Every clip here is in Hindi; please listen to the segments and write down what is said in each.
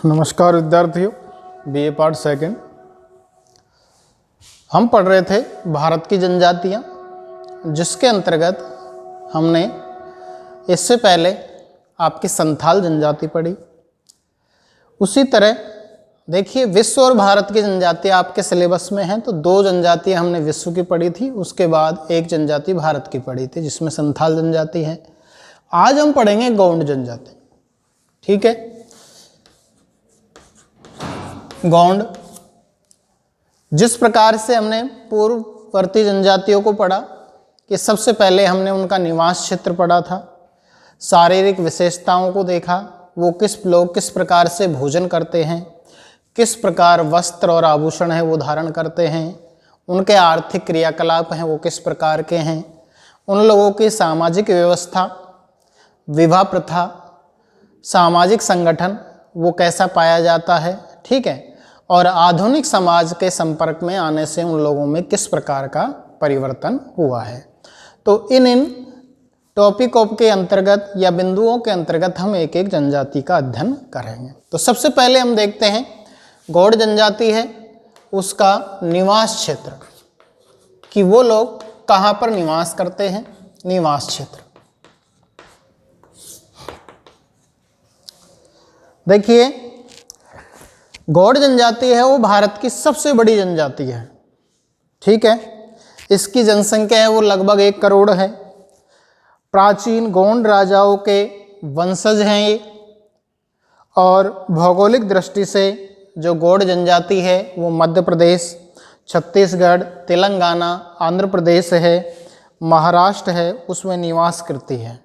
नमस्कार विद्यार्थियों, बीए पार्ट सेकंड। हम पढ़ रहे थे भारत की जनजातियाँ, जिसके अंतर्गत हमने इससे पहले आपकी संथाल जनजाति पढ़ी। उसी तरह देखिए, विश्व और भारत की जनजातियाँ आपके सिलेबस में हैं, तो दो जनजातियाँ हमने विश्व की पढ़ी थी, उसके बाद एक जनजाति भारत की पढ़ी थी जिसमें संथाल जनजाति है। आज हम पढ़ेंगे गौंड जनजाति। ठीक है, गौंड, जिस प्रकार से हमने पूर्ववर्ती जनजातियों को पढ़ा कि सबसे पहले हमने उनका निवास क्षेत्र पढ़ा था, शारीरिक विशेषताओं को देखा, वो लोग किस प्रकार से भोजन करते हैं, किस प्रकार वस्त्र और आभूषण है वो धारण करते हैं, उनके आर्थिक क्रियाकलाप हैं वो किस प्रकार के हैं, उन लोगों की सामाजिक व्यवस्था, विवाह प्रथा, सामाजिक संगठन वो कैसा पाया जाता है। ठीक है, और आधुनिक समाज के संपर्क में आने से उन लोगों में किस प्रकार का परिवर्तन हुआ है। तो इन टॉपिकों के अंतर्गत या बिंदुओं के अंतर्गत हम एक एक जनजाति का अध्ययन करेंगे। तो सबसे पहले हम देखते हैं गौड़ जनजाति है, उसका निवास क्षेत्र, कि वो लोग कहाँ पर निवास करते हैं। निवास क्षेत्र देखिए, गौड़ जनजाति है वो भारत की सबसे बड़ी जनजाति है। ठीक है, इसकी जनसंख्या है वो लगभग 1 करोड़ है। प्राचीन गोंड राजाओं के वंशज हैं ये, और भौगोलिक दृष्टि से जो गौड़ जनजाति है वो मध्य प्रदेश, छत्तीसगढ़, तेलंगाना, आंध्र प्रदेश है, महाराष्ट्र है, उसमें निवास करती है।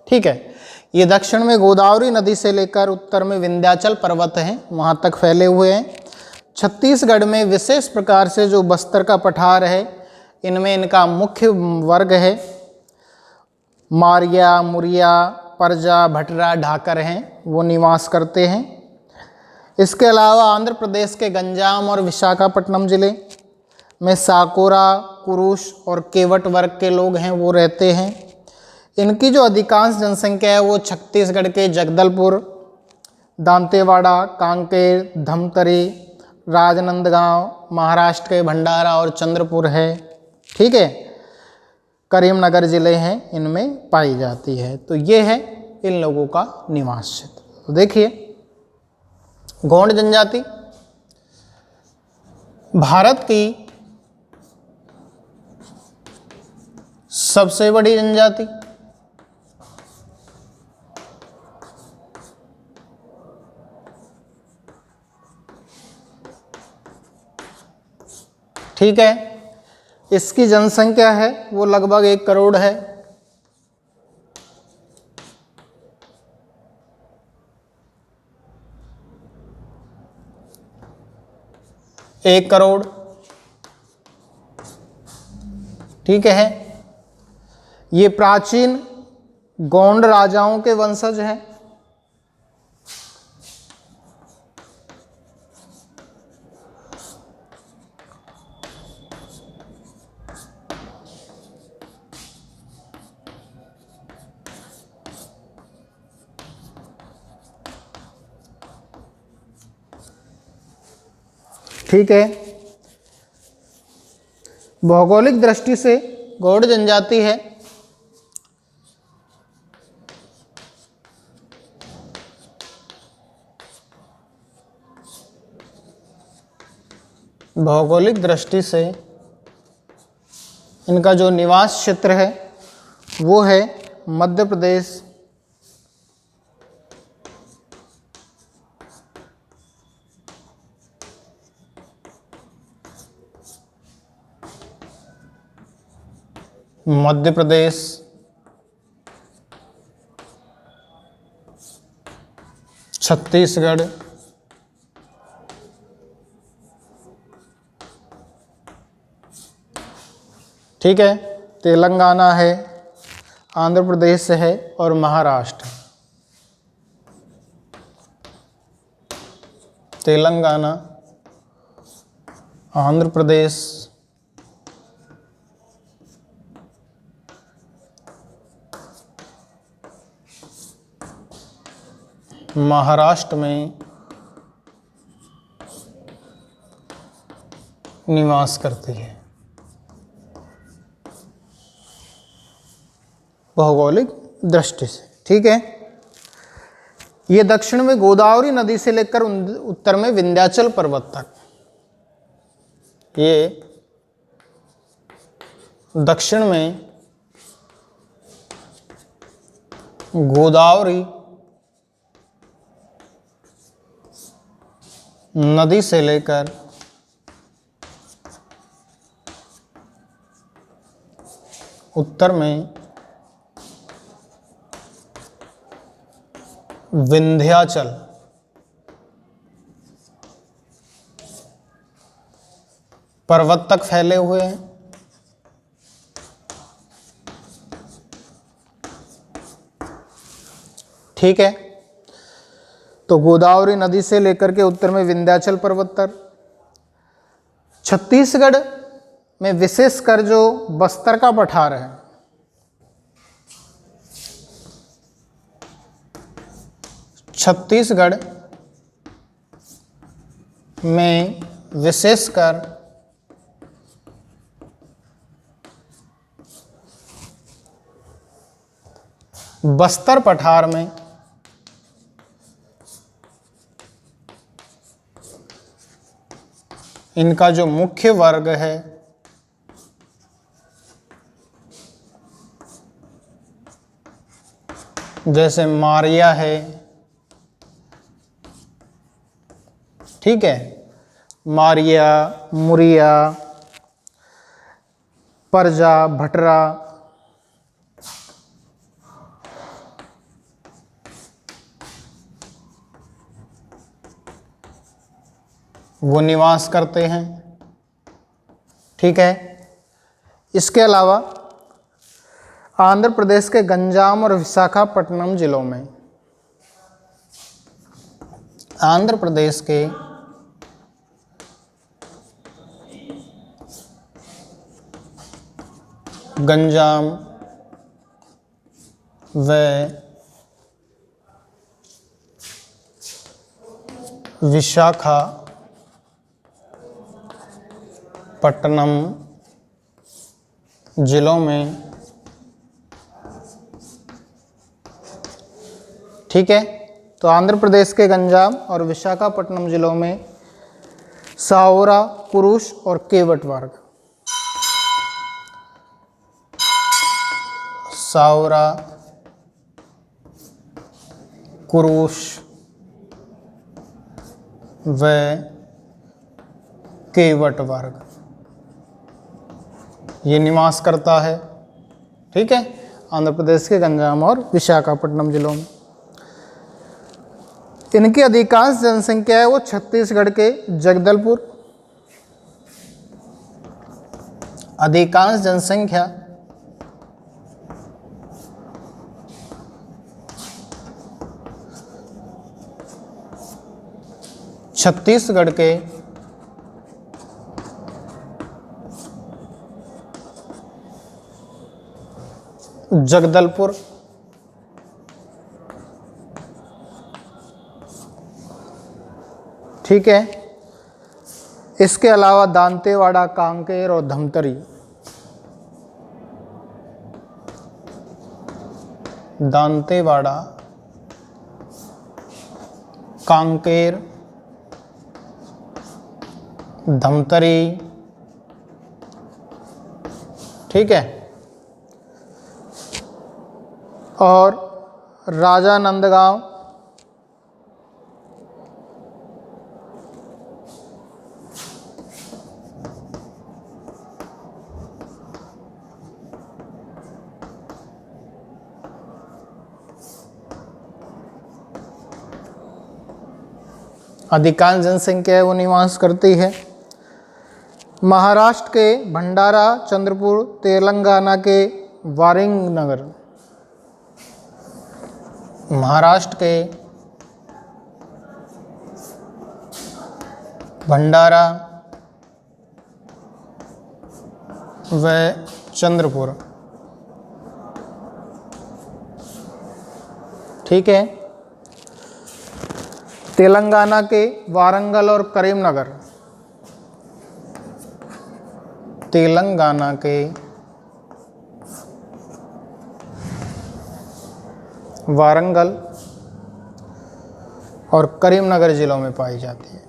ठीक है, ये दक्षिण में गोदावरी नदी से लेकर उत्तर में विंध्याचल पर्वत हैं, वहाँ तक फैले हुए हैं। छत्तीसगढ़ में विशेष प्रकार से जो बस्तर का पठार है, इनमें इनका मुख्य वर्ग है मारिया, मुरिया, परजा, भटरा, ढाकर हैं, वो निवास करते हैं। इसके अलावा आंध्र प्रदेश के गंजाम और विशाखापट्टनम जिले में साकोरा, कुरुश और केवट वर्ग के लोग हैं, वो रहते हैं। इनकी जो अधिकांश जनसंख्या है वो छत्तीसगढ़ के जगदलपुर, दांतेवाड़ा, कांकेर, धमतरी, राजनांदगांव, महाराष्ट्र के भंडारा और चंद्रपुर है। ठीक है, करीमनगर जिले हैं, इनमें पाई जाती है। तो ये है इन लोगों का निवास क्षेत्र। तो देखिए, गौंड जनजाति भारत की सबसे बड़ी जनजाति, ठीक है, इसकी जनसंख्या है वो लगभग 1 करोड़ है। एक करोड़, ठीक है। ये प्राचीन गौंड राजाओं के वंशज हैं। ठीक है, भौगोलिक दृष्टि से गौड़ जनजाति है भौगोलिक दृष्टि से इनका जो निवास क्षेत्र है वो है मध्य प्रदेश, मध्य प्रदेश, छत्तीसगढ़, ठीक है, तेलंगाना है, आंध्र प्रदेश है और महाराष्ट्र। तेलंगाना, आंध्र प्रदेश, महाराष्ट्र में निवास करती है। भौगोलिक दृष्टि से, ठीक है। ये दक्षिण में गोदावरी नदी से लेकर उत्तर में विंध्याचल पर्वत तक, ये दक्षिण में गोदावरी नदी से लेकर उत्तर में विंध्याचल पर्वत तक फैले हुए हैं। ठीक है, तो गोदावरी नदी से लेकर के उत्तर में विंध्याचल पर्वत तक। छत्तीसगढ़ में विशेषकर जो बस्तर का पठार है, छत्तीसगढ़ में विशेषकर बस्तर पठार में इनका जो मुख्य वर्ग है जैसे मारिया है, ठीक है, मारिया, मुरिया, परजा, भटरा, वो निवास करते हैं। ठीक है, इसके अलावा आंध्र प्रदेश के गंजाम और विशाखापट्टनम जिलों में, आंध्र प्रदेश के गंजाम व विशाखापट्टनम जिलों में, ठीक है, तो आंध्र प्रदेश के गंजाम और विशाखापट्टनम जिलों में साओरा, कुरुश और केवट वर्ग, साओरा, कुरुश व केवट वर्ग ये निवास करता है। ठीक है, आंध्र प्रदेश के गंजाम और विशाखापट्टनम जिलों में। इनकी अधिकांश जनसंख्या है वो छत्तीसगढ़ के जगदलपुर, अधिकांश जनसंख्या छत्तीसगढ़ के जगदलपुर, ठीक है, इसके अलावा दांतेवाड़ा, कांकेर और धमतरी, दांतेवाड़ा, कांकेर, धमतरी, ठीक है, और राजानंदगांव, अधिकांश जनसंख्या वो निवास करती है। महाराष्ट्र के भंडारा, चंद्रपुर, तेलंगाना के वारिंगनगर, महाराष्ट्र के भंडारा व चंद्रपुर, ठीक है, तेलंगाना के वारंगल और करीमनगर, तेलंगाना के वारंगल और करीमनगर जिलों में पाई जाती है।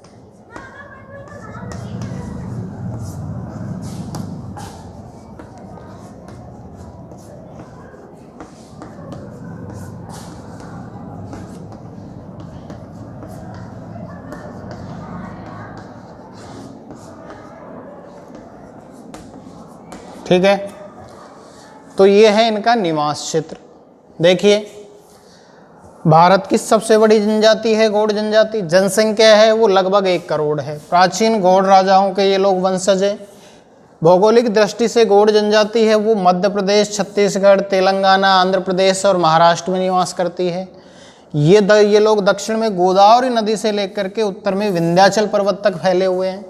ठीक है, तो ये है इनका निवास क्षेत्र। देखिए, भारत की सबसे बड़ी जनजाति है गौड़ जनजाति। जनसंख्या है वो लगभग 1 करोड़ है। प्राचीन गौड़ राजाओं के ये लोग वंशज है। भौगोलिक दृष्टि से गौड़ जनजाति है वो मध्य प्रदेश, छत्तीसगढ़, तेलंगाना, आंध्र प्रदेश और महाराष्ट्र में निवास करती है। ये लोग दक्षिण में गोदावरी नदी से लेकर के उत्तर में विंध्याचल पर्वत तक फैले हुए हैं।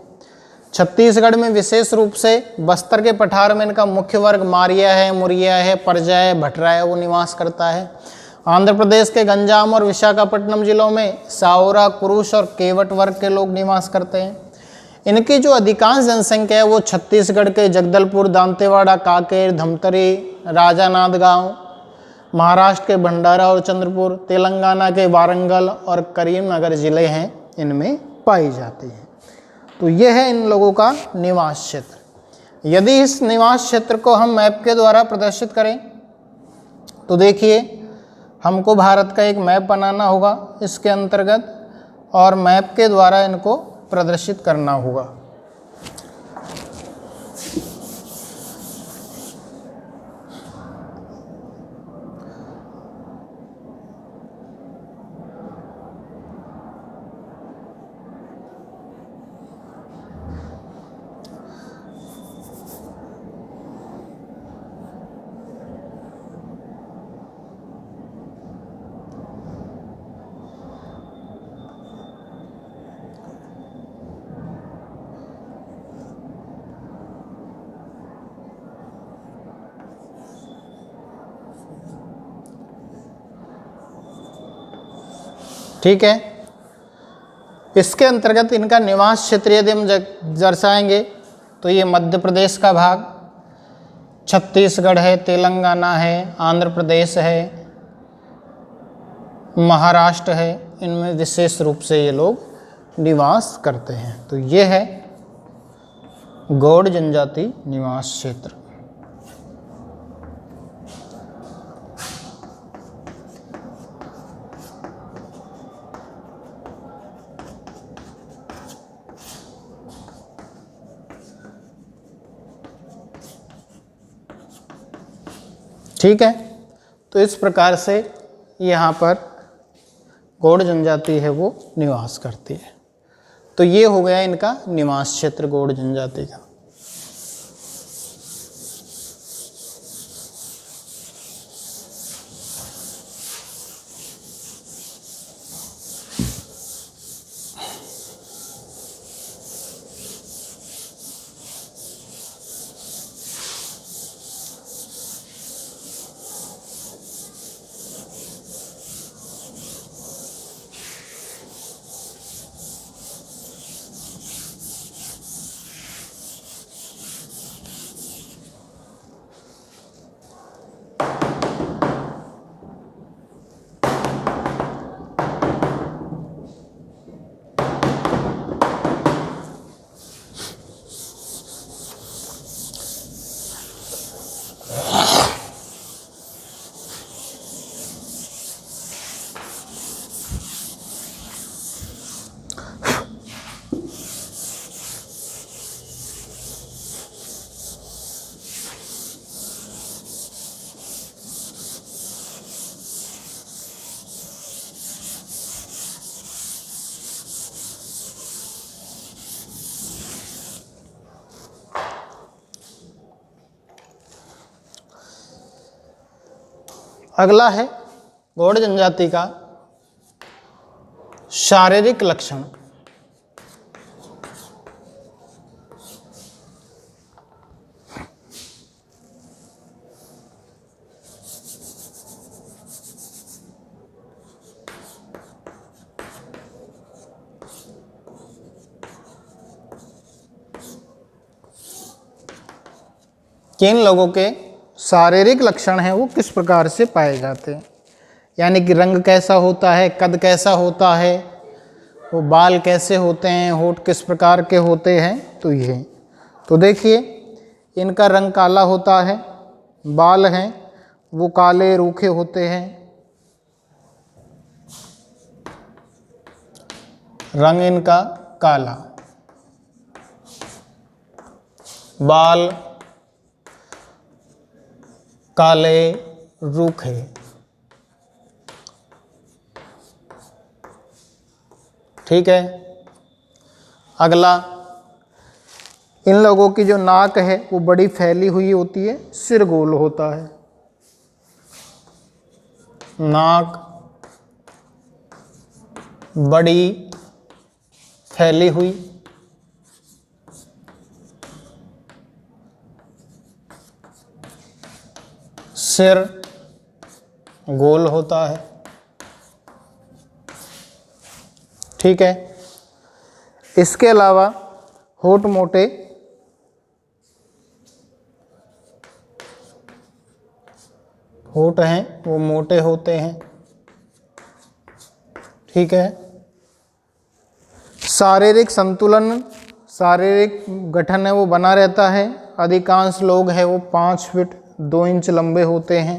छत्तीसगढ़ में विशेष रूप से बस्तर के पठार में इनका मुख्य वर्ग मारिया है, मुरिया है, परजा है, भटरा है, वो निवास करता है। आंध्र प्रदेश के गंजाम और विशाखापट्टनम जिलों में साओरा, कुरुश और केवट वर्ग के लोग निवास करते हैं। इनकी जो अधिकांश जनसंख्या है वो छत्तीसगढ़ के जगदलपुर, दांतेवाड़ा, कांकेर, धमतरी, राजानांद गांव, महाराष्ट्र के भंडारा और चंद्रपुर, तेलंगाना के वारंगल और करीमनगर जिले हैं, इनमें पाई जाती है। तो यह है इन लोगों का निवास क्षेत्र। यदि इस निवास क्षेत्र को हम मैप के द्वारा प्रदर्शित करें तो देखिए, हमको भारत का एक मैप बनाना होगा इसके अंतर्गत, और मैप के द्वारा इनको प्रदर्शित करना होगा। ठीक है, इसके अंतर्गत इनका निवास क्षेत्र यदि हम दर्शाएंगे तो ये मध्य प्रदेश का भाग, छत्तीसगढ़ है, तेलंगाना है, आंध्र प्रदेश है, महाराष्ट्र है, इनमें विशेष रूप से ये लोग निवास करते हैं। तो ये है गौड़ जनजाति निवास क्षेत्र। ठीक है, तो इस प्रकार से यहाँ पर गौड़ जनजाति है वो निवास करती है। तो ये हो गया इनका निवास क्षेत्र गौड़ जनजाति का। अगला है गौड़ जनजाति का शारीरिक लक्षण। कि इन लोगों के शारीरिक लक्षण हैं वो किस प्रकार से पाए जाते हैं, यानी कि रंग कैसा होता है, कद कैसा होता है, वो बाल कैसे होते हैं, होठ किस प्रकार के होते हैं। तो ये तो देखिए इनका रंग काला होता है, बाल हैं वो काले रूखे होते हैं, रंग इनका काला, बाल काले रूखे। ठीक है। अगला, इन लोगों की जो नाक है वो बड़ी फैली हुई होती है, सिर गोल होता है। नाक बड़ी फैली हुई, सिर गोल होता है। ठीक है। इसके अलावा होठ मोटे, होठ हैं वो मोटे होते हैं। ठीक है। शारीरिक संतुलन, शारीरिक गठन है वो बना रहता है। अधिकांश लोग हैं वो 5 फीट 2 इंच लंबे होते हैं।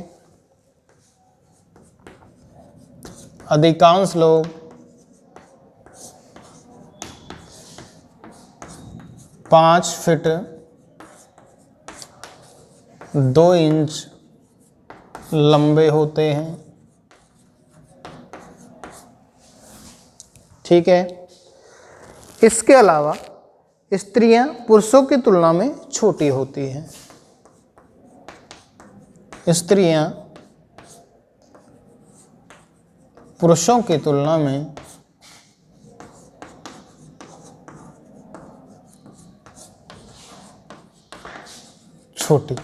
अधिकांश लोग 5 फीट 2 इंच लंबे होते हैं। ठीक है। इसके अलावा स्त्रियां पुरुषों की तुलना में छोटी होती हैं। स्त्रियां पुरुषों की तुलना में छोटी।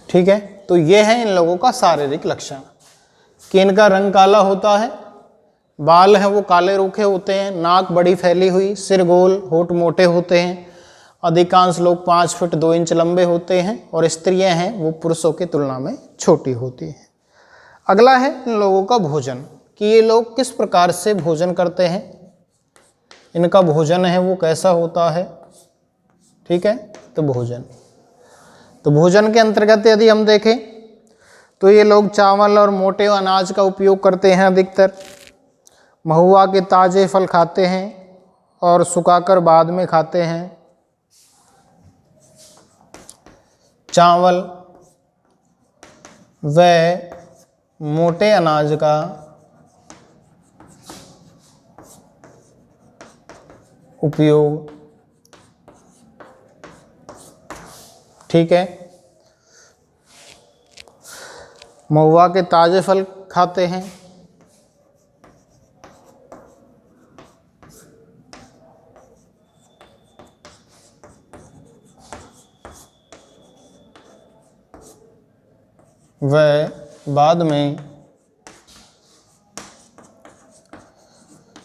ठीक है। तो ये है इन लोगों का शारीरिक लक्षण कि इनका रंग काला होता है, बाल हैं वो काले रूखे होते हैं, नाक बड़ी फैली हुई, सिर गोल, होठ मोटे होते हैं। अधिकांश लोग 5 फीट 2 इंच लंबे होते हैं और स्त्रियां हैं वो पुरुषों की तुलना में छोटी होती हैं। अगला है इन लोगों का भोजन कि ये लोग किस प्रकार से भोजन करते हैं, इनका भोजन है वो कैसा होता है। ठीक है। तो भोजन के अंतर्गत यदि हम देखें तो ये लोग चावल और मोटे अनाज का उपयोग करते हैं अधिकतर। महुआ के ताज़े फल खाते हैं और सुखाकर बाद में खाते हैं। चावल व मोटे अनाज का उपयोग। ठीक है। महुआ के ताज़े फल खाते हैं, वह बाद में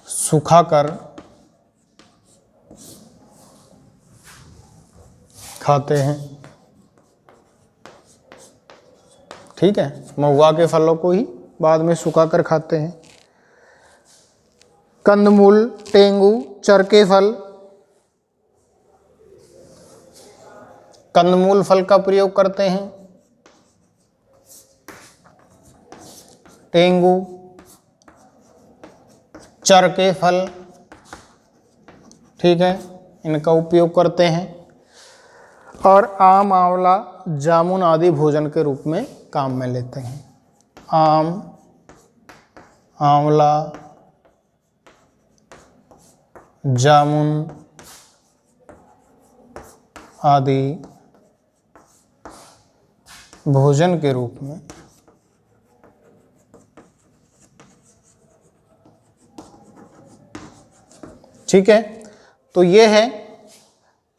सुखाकर खाते हैं। ठीक है। महुआ के फलों को ही बाद में सुखाकर खाते हैं। कंदमूल, टेंगू, चरके फल, कंदमूल फल का प्रयोग करते हैं। टेंगू, चरके फल, ठीक है, इनका उपयोग करते हैं। और आम, आंवला, जामुन आदि भोजन के रूप में काम में लेते हैं। आम, आंवला, जामुन आदि भोजन के रूप में ठीक है। तो ये है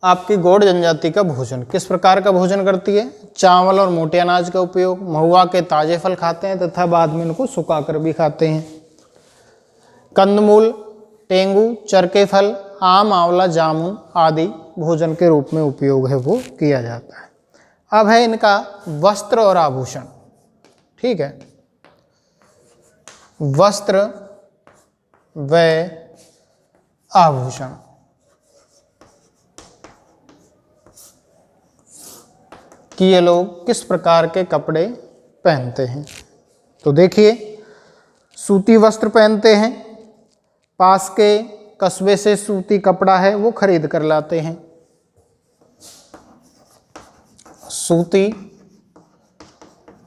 आपकी गौड़ जनजाति का भोजन। किस प्रकार का भोजन करती है? चावल और मोटे अनाज का उपयोग, महुआ के ताजे फल खाते हैं तथा बाद में इनको सुखाकर भी खाते हैं। कंदमूल, टेंगू, चरके फल आम, आंवला, जामुन आदि भोजन के रूप में उपयोग है वो किया जाता है। अब है इनका वस्त्र और आभूषण। ठीक है, वस्त्र व आभूषण। कि ये लोग किस प्रकार के कपड़े पहनते हैं। तो देखिए, सूती वस्त्र पहनते हैं, पास के कस्बे से सूती कपड़ा है वो खरीद कर लाते हैं। सूती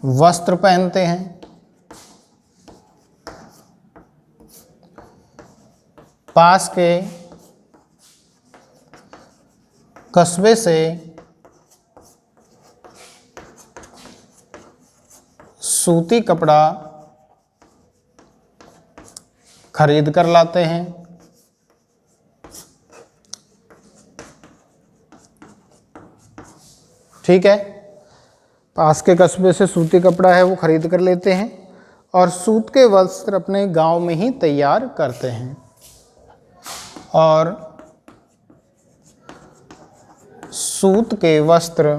वस्त्र पहनते हैं, पास के कस्बे से सूती कपड़ा खरीद कर लाते हैं। ठीक है, पास के कस्बे से सूती कपड़ा है वो खरीद कर लेते हैं और सूत के वस्त्र अपने गांव में ही तैयार करते हैं और सूत के वस्त्र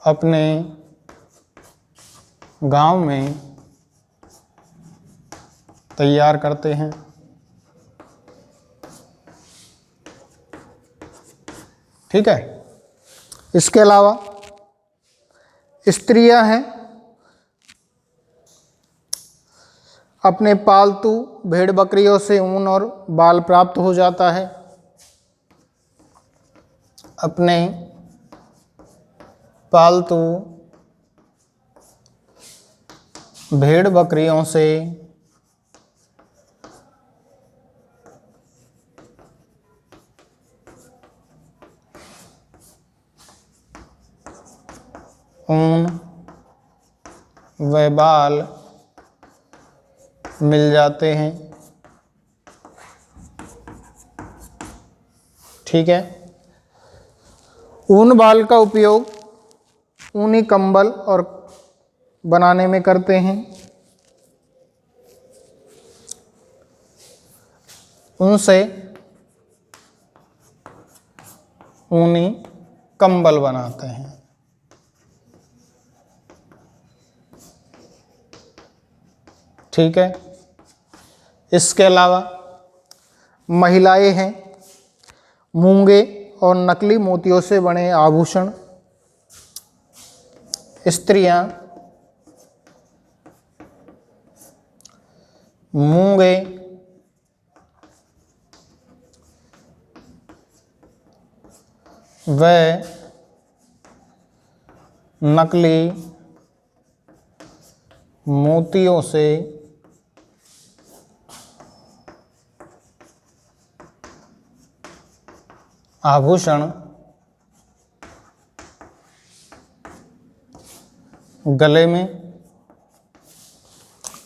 अपने गांव में तैयार करते हैं। ठीक है, इसके अलावा स्त्रियां हैं, अपने पालतू भेड़ बकरियों से ऊन और बाल प्राप्त हो जाता है। अपने पालतू भेड़ बकरियों से ऊन व बाल मिल जाते हैं। ठीक है, ऊन बाल का उपयोग ऊनी कंबल और बनाने में करते हैं। उनसे ऊनी कंबल बनाते हैं। ठीक है, इसके अलावा महिलाएं हैं, मूंगे और नकली मोतियों से बने आभूषण। स्त्रियां मूंगे व नकली मोतियों से आभूषण गले में।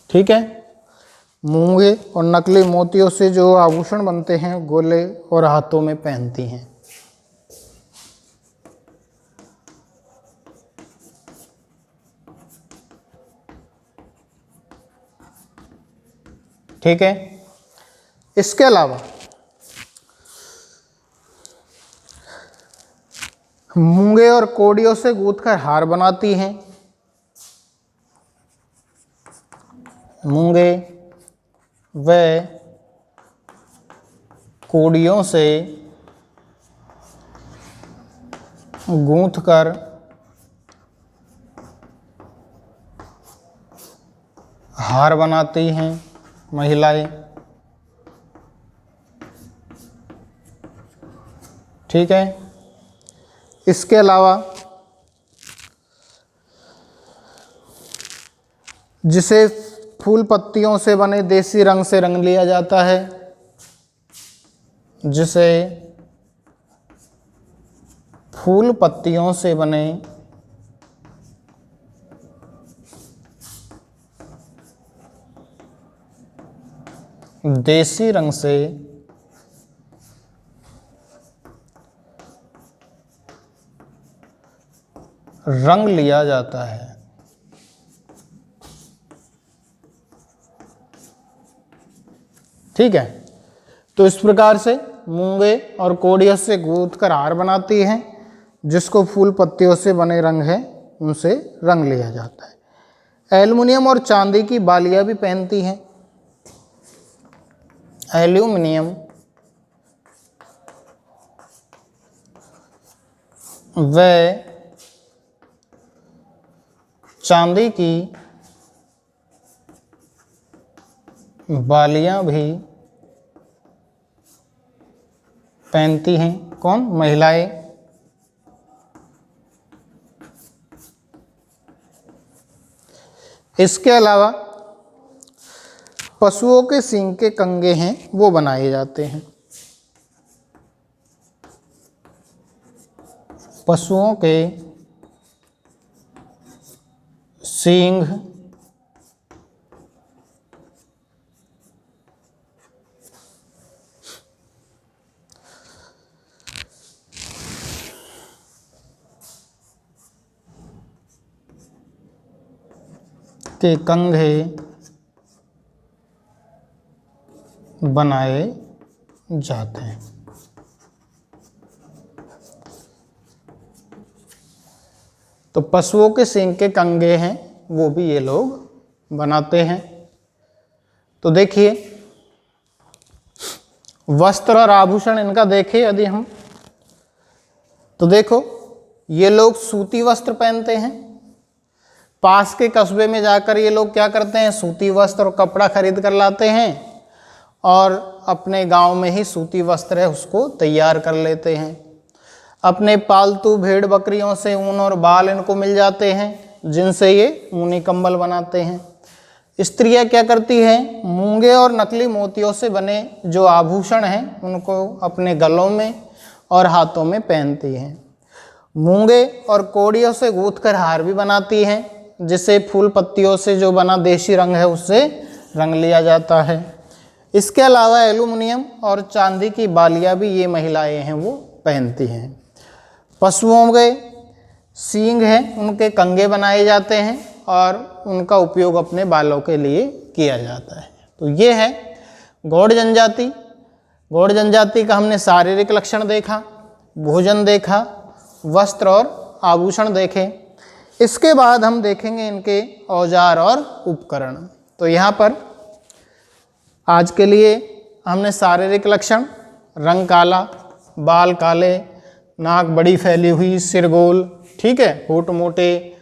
ठीक है, मूंगे और नकली मोतियों से जो आभूषण बनते हैं गले और हाथों में पहनती हैं। ठीक है, इसके अलावा मूंगे और कोड़ियों से गूंथकर हार बनाती हैं। मूंगे व कोड़ियों से गूंथकर हार बनाती हैं महिलाएं। ठीक है, इसके अलावा जिसे फूल पत्तियों से बने देसी रंग से रंग लिया जाता है, जिसे फूल पत्तियों से बने देसी रंग से रंग लिया जाता है। ठीक है। तो इस प्रकार से मूंगे और कोड़ियों से गूंथ कर हार बनाती हैं, जिसको फूल पत्तियों से बने रंग है उनसे रंग लिया जाता है। एल्युमिनियम और चांदी की बालियां भी पहनती हैं। एल्युमिनियम व चांदी की बालियां भी पहनती हैं। कौन? महिलाएं। इसके अलावा पशुओं के सींग के कंगे हैं वो बनाए जाते हैं। पशुओं के सींग के कंघे बनाए जाते हैं। तो पशुओं के सींग के कंघे हैं वो भी ये लोग बनाते हैं। तो देखिए वस्त्र और आभूषण इनका देखें यदि हम, तो देखो ये लोग सूती वस्त्र पहनते हैं। पास के कस्बे में जाकर ये लोग क्या करते हैं? सूती वस्त्र और कपड़ा खरीद कर लाते हैं और अपने गांव में ही सूती वस्त्र है उसको तैयार कर लेते हैं। अपने पालतू भेड़ बकरियों से ऊन और बाल इनको मिल जाते हैं, जिनसे ये ऊनी कंबल बनाते हैं। स्त्रियां क्या करती हैं? मूंगे और नकली मोतियों से बने जो आभूषण हैं उनको अपने गलों में और हाथों में पहनती हैं। मूंगे और कोड़ियों से गूंथ कर हार भी बनाती हैं, जिसे फूल पत्तियों से जो बना देशी रंग है उससे रंग लिया जाता है। इसके अलावा एल्युमिनियम और चांदी की बालियां भी ये महिलाएं हैं वो पहनती हैं। पशुओं के सींग हैं उनके कंगे बनाए जाते हैं और उनका उपयोग अपने बालों के लिए किया जाता है। तो ये है गौड़ जनजाति। गौड़ जनजाति का हमने शारीरिक लक्षण देखा, भोजन देखा, वस्त्र और आभूषण देखे। इसके बाद हम देखेंगे इनके औजार और उपकरण। तो यहाँ पर आज के लिए हमने शारीरिक लक्षण, रंग काला, बाल काले, नाक बड़ी फैली हुई, सिर गोल, ठीक है, होठ मोटे,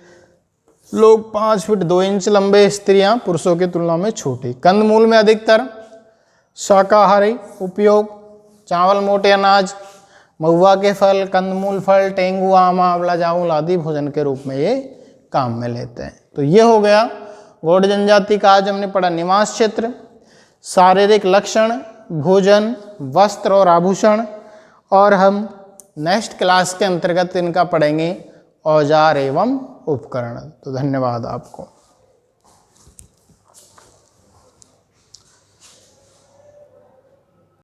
लोग 5 फीट 2 इंच लंबे, स्त्रियां पुरुषों की तुलना में छोटी। कंदमूल में अधिकतर शाकाहारी उपयोग, चावल, मोटे अनाज, महुआ के फल, कंदमूल फल, टेंगू, आम, आंवला, जामुन आदि भोजन के रूप में ये काम में लेते हैं। तो ये हो गया गौड़ जनजाति का। आज हमने पढ़ा निवास क्षेत्र, शारीरिक लक्षण, भोजन, वस्त्र और आभूषण, और हम नेक्स्ट क्लास के अंतर्गत इनका पढ़ेंगे औजार एवं उपकरण। तो धन्यवाद आपको।